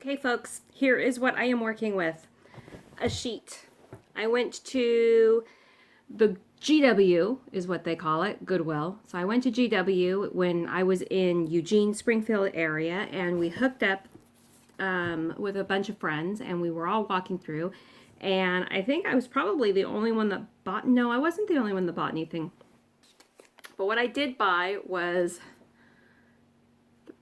Okay, folks, here is what I am working with. A sheet. I went to the GW, is what they call it, Goodwill. So I went to GW when I was in Eugene, Springfield area, and we hooked up with a bunch of friends, and we were all walking through. And I think I was probably the only one that bought, no, I wasn't the only one that bought anything. But what I did buy was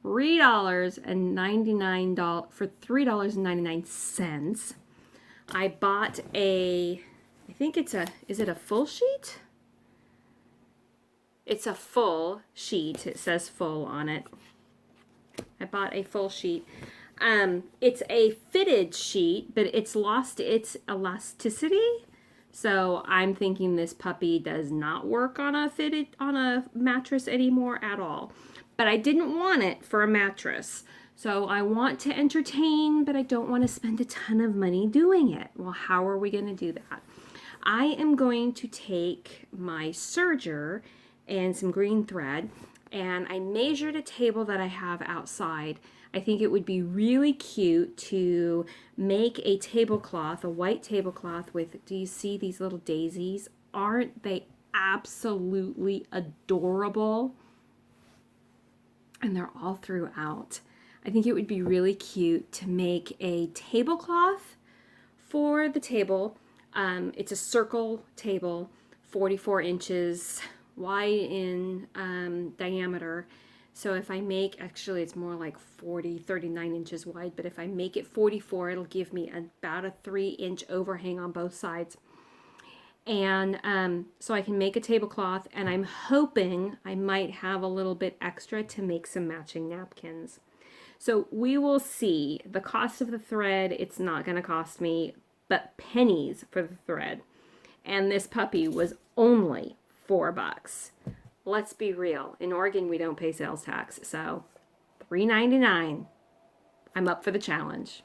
$3.99 for $3.99. I bought I think is it a full sheet? It's a full sheet. It says full on it. I bought a full sheet. It's a fitted sheet, but it's lost its elasticity. So I'm thinking this puppy does not work on a mattress anymore at all. But I didn't want it for a mattress. So I want to entertain, but I don't want to spend a ton of money doing it. Well, how are we going to do that? I am going to take my serger and some green thread, and I measured a table that I have outside. I think it would be really cute to make a tablecloth, a white tablecloth with, do you see these little daisies? Aren't they absolutely adorable? And they're all throughout. I think it would be really cute to make a tablecloth for the table. It's a circle table, 44 inches wide in diameter. So if I make, actually it's more like 39 inches wide, but if I make it 44, it'll give me about a 3-inch overhang on both sides. And so I can make a tablecloth, and I'm hoping I might have a little bit extra to make some matching napkins. So we will see. The cost of the thread, it's not going to cost me but pennies for the thread. And this puppy was only $4. Let's be real. In Oregon, we don't pay sales tax, so $3.99. I'm up for the challenge.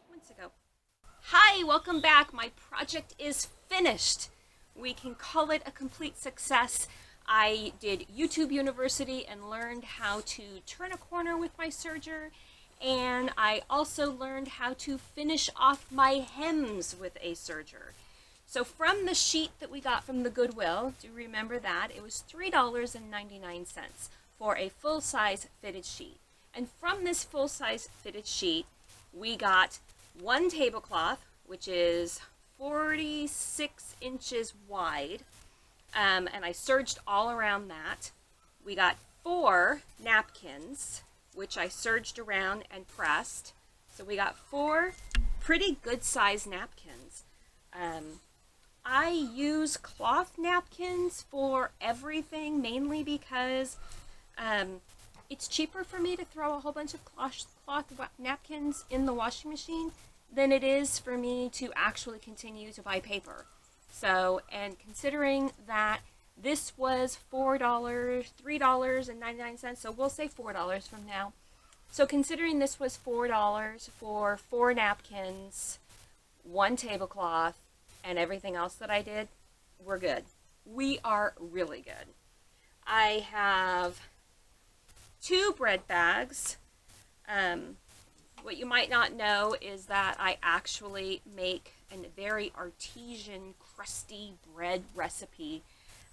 Hi, welcome back. My project is finished. We can call it a complete success. I did YouTube University and learned how to turn a corner with my serger, and I also learned how to finish off my hems with a serger. So from the sheet that we got from the Goodwill, do you remember that? It was $3.99 for a full-size fitted sheet. And from this full-size fitted sheet, we got one tablecloth, which is 46 inches wide, and I serged all around that. We got 4 napkins, which I serged around and pressed. So we got 4 pretty good sized napkins. I use cloth napkins for everything, mainly because it's cheaper for me to throw a whole bunch of cloth napkins in the washing machine than it is for me to actually continue to buy paper. So, and considering that this was $3.99, so we'll say $4 from now. So considering this was $4 for 4 napkins, 1 tablecloth, and everything else that I did, we're good. We are really good. I have 2 bread bags. What you might not know is that I actually make a very artesian, crusty bread recipe.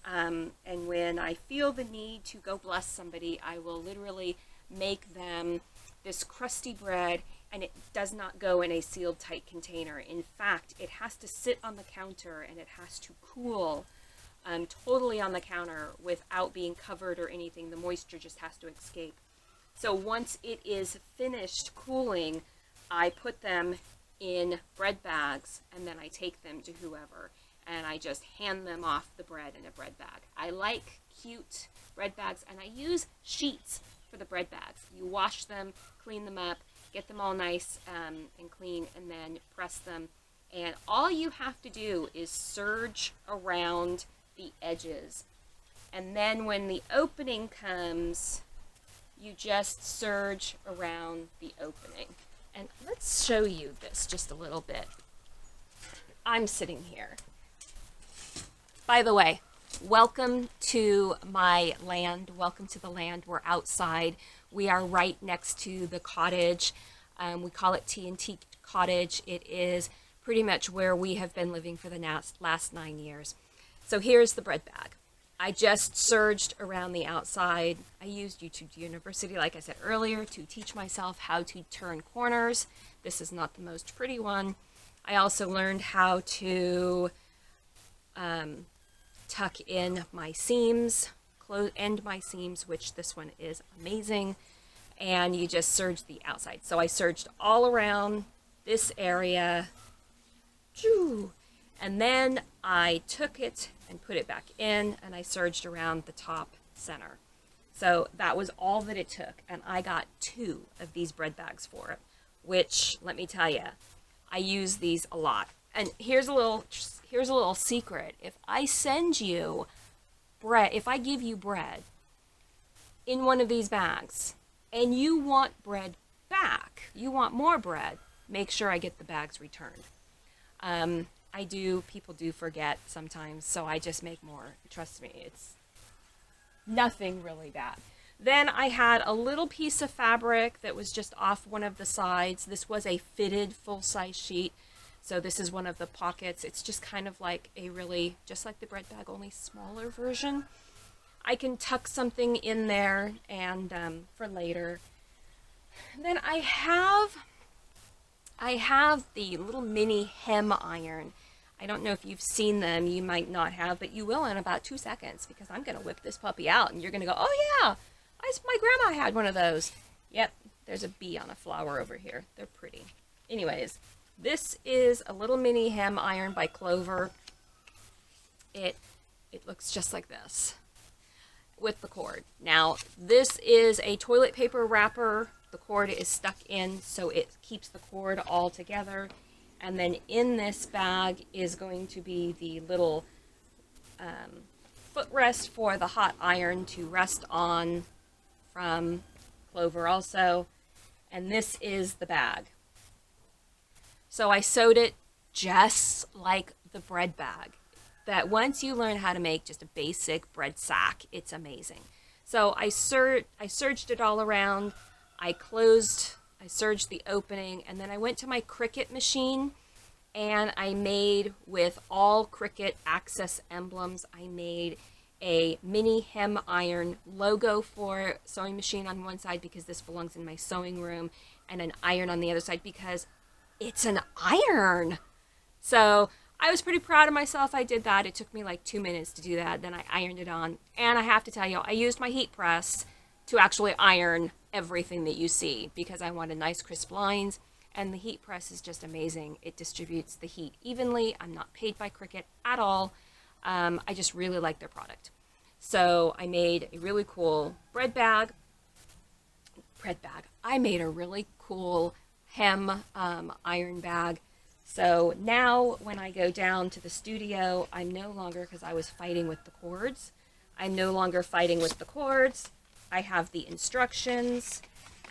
And when I feel the need to go bless somebody, I will literally make them this crusty bread, and it does not go in a sealed tight container. In fact, it has to sit on the counter and it has to cool totally on the counter without being covered or anything. The moisture just has to escape. So once it is finished cooling, I put them in bread bags, and then I take them to whoever, and I just hand them off the bread in a bread bag. I like cute bread bags, and I use sheets for the bread bags. You wash them, clean them up, get them all nice and clean, and then press them. And all you have to do is serge around the edges. And then when the opening comes, you just serge around the opening. And let's show you this just a little bit. I'm sitting here. By the way, welcome to my land. Welcome to the land. We're outside. We are right next to the cottage. We call it T&T cottage. It is pretty much where we have been living for the last 9 years. So here's the bread bag. I just serged around the outside. I used YouTube University, like I said earlier, to teach myself how to turn corners. This is not the most pretty one. I also learned how to tuck in my seams, end my seams, which this one is amazing. And you just serge the outside. So I serged all around this area. And then I took it and put it back in, and I serged around the top center. So that was all that it took, and I got 2 of these bread bags for it, which, let me tell you, I use these a lot. And here's a little secret. If I send you bread, if I give you bread in one of these bags, and you want bread back, you want more bread, make sure I get the bags returned. People do forget sometimes, so I just make more. Trust me, it's nothing really bad. Then I had a little piece of fabric that was just off one of the sides. This was a fitted full-size sheet, so this is one of the pockets. It's just kind of like just like the bread bag, only smaller version. I can tuck something in there and for later. Then I have the little mini hem iron. I don't know if you've seen them. You might not have, but you will in about 2 seconds, because I'm going to whip this puppy out and you're going to go, oh yeah, my grandma had one of those. Yep, there's a bee on a flower over here. They're pretty. Anyways, this is a little mini hem iron by Clover. It looks just like this with the cord. Now, this is a toilet paper wrapper. The cord is stuck in, so it keeps the cord all together. And then in this bag is going to be the little footrest for the hot iron to rest on, from Clover also. And this is the bag. So I sewed it just like the bread bag. That once you learn how to make just a basic bread sack, it's amazing. So I serged it all around. I serged the opening, and then I went to my Cricut machine, and I made, with all Cricut Access emblems, I made a mini hem iron logo for sewing machine on one side, because this belongs in my sewing room, and an iron on the other side because it's an iron. So I was pretty proud of myself. I did that. It took me like 2 minutes to do that. Then I ironed it on, and I have to tell you, I used my heat press to actually iron everything that you see, because I wanted nice crisp lines, and the heat press is just amazing. It distributes the heat evenly. I'm not paid by Cricut at all. I just really like their product. So I made a really cool bread bag. I made a really cool hem iron bag. So now when I go down to the studio, I'm no longer, because I was fighting with the cords, I'm no longer fighting with the cords. I have the instructions.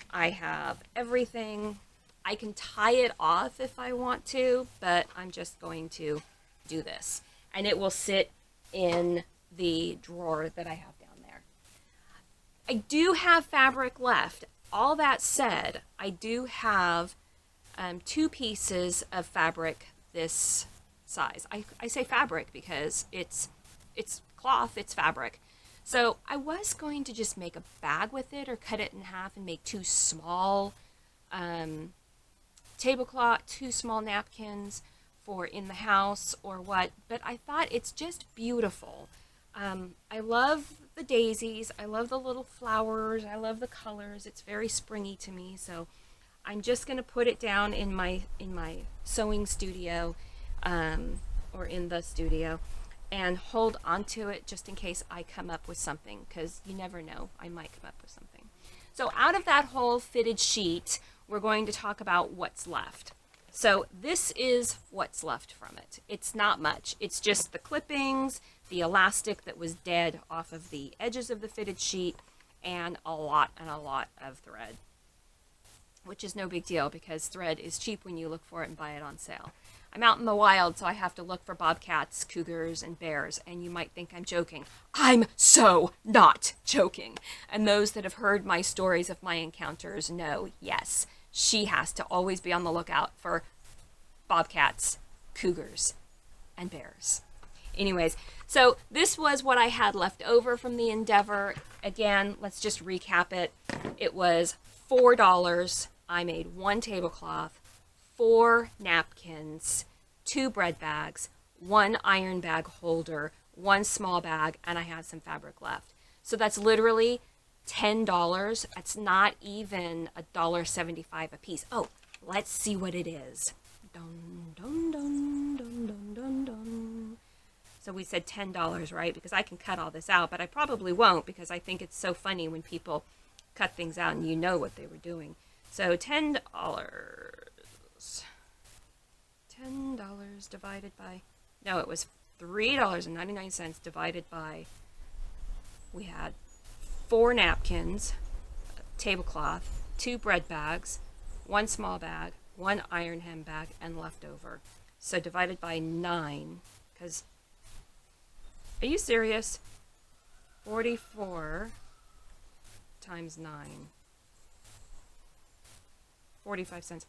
I have everything. I can tie it off if I want to, but I'm just going to do this. And it will sit in the drawer that I have down there. I do have fabric left. All that said, I do have 2 pieces of fabric this size. I say fabric because it's cloth, it's fabric. So I was going to just make a bag with it, or cut it in half and make 2 small tablecloth, 2 small napkins for in the house or what, but I thought it's just beautiful. I love the daisies, I love the little flowers, I love the colors. It's very springy to me, so I'm just going to put it down in my sewing studio, or in the studio, and hold onto it just in case I come up with something, because you never know, I might come up with something. So out of that whole fitted sheet, we're going to talk about what's left. So this is what's left from it. It's not much. It's just the clippings, the elastic that was dead off of the edges of the fitted sheet, and a lot of thread, which is no big deal because thread is cheap when you look for it and buy it on sale. I'm out in the wild, so I have to look for bobcats, cougars, and bears, and you might think I'm joking. I'm so not joking. And those that have heard my stories of my encounters know, yes, she has to always be on the lookout for bobcats, cougars, and bears. Anyways, so this was what I had left over from the endeavor. Again, let's just recap it. It was $4. I made 1 tablecloth, 4 napkins, 2 bread bags, 1 iron bag holder, 1 small bag, and I had some fabric left. So that's literally $10. That's not even $1.75 a piece. Oh, let's see what it is. Dun, dun, dun, dun, dun, dun, dun. So we said $10, right? Because I can cut all this out, but I probably won't because I think it's so funny when people cut things out and you know what they were doing. So $10. $10 divided by, no, it was $3.99 divided by, we had 4 napkins, tablecloth, 2 bread bags, 1 small bag, 1 iron hem bag, and leftover. So divided by 9, because, are you serious? 44 times 9. 45 cents.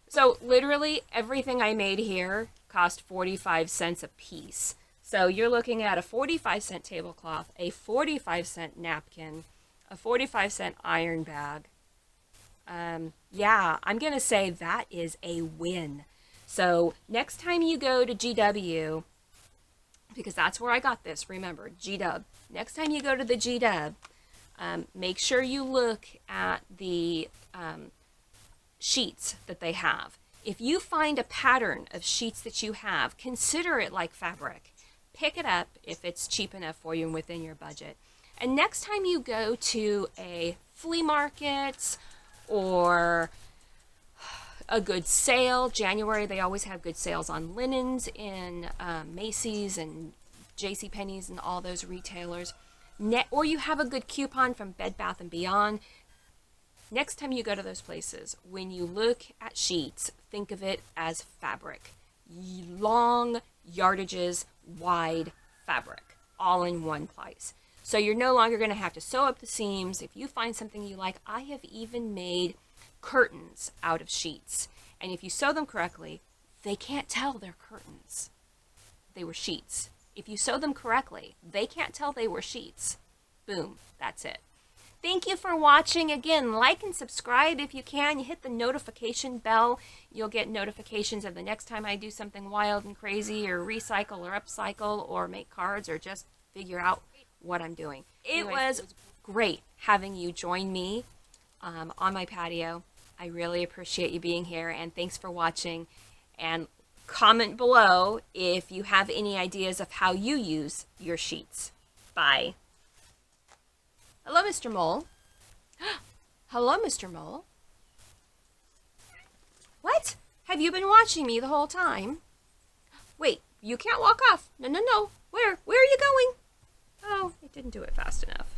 So literally everything I made here cost 45 cents a piece. So you're looking at a 45-cent tablecloth, a 45-cent napkin, a 45-cent iron bag. Yeah, I'm going to say that is a win. So next time you go to GW, because that's where I got this, remember, GW. Next time you go to the GW, make sure you look at the sheets that they have. If you find a pattern of sheets that you have, consider it like fabric. Pick it up if it's cheap enough for you and within your budget. And next time you go to a flea market or a good sale, January, they always have good sales on linens in Macy's and JCPenney's and all those retailers. Or you have a good coupon from Bed Bath & Beyond. Next time you go to those places, when you look at sheets, think of it as fabric. Long yardages, wide fabric, all in one place. So you're no longer going to have to sew up the seams. If you find something you like, I have even made curtains out of sheets. And if you sew them correctly, they can't tell they're curtains. They were sheets. If you sew them correctly, they can't tell they were sheets. Boom, that's it. Thank you for watching. Again, like and subscribe if you can. You hit the notification bell. You'll get notifications of the next time I do something wild and crazy or recycle or upcycle or make cards or just figure out what I'm doing. It was great having you join me on my patio. I really appreciate you being here, and thanks for watching. And comment below if you have any ideas of how you use your sheets. Bye. Hello, Mr. Mole. Hello, Mr. Mole. What? Have you been watching me the whole time? Wait, you can't walk off. No, no, no. Where are you going? Oh, it didn't do it fast enough.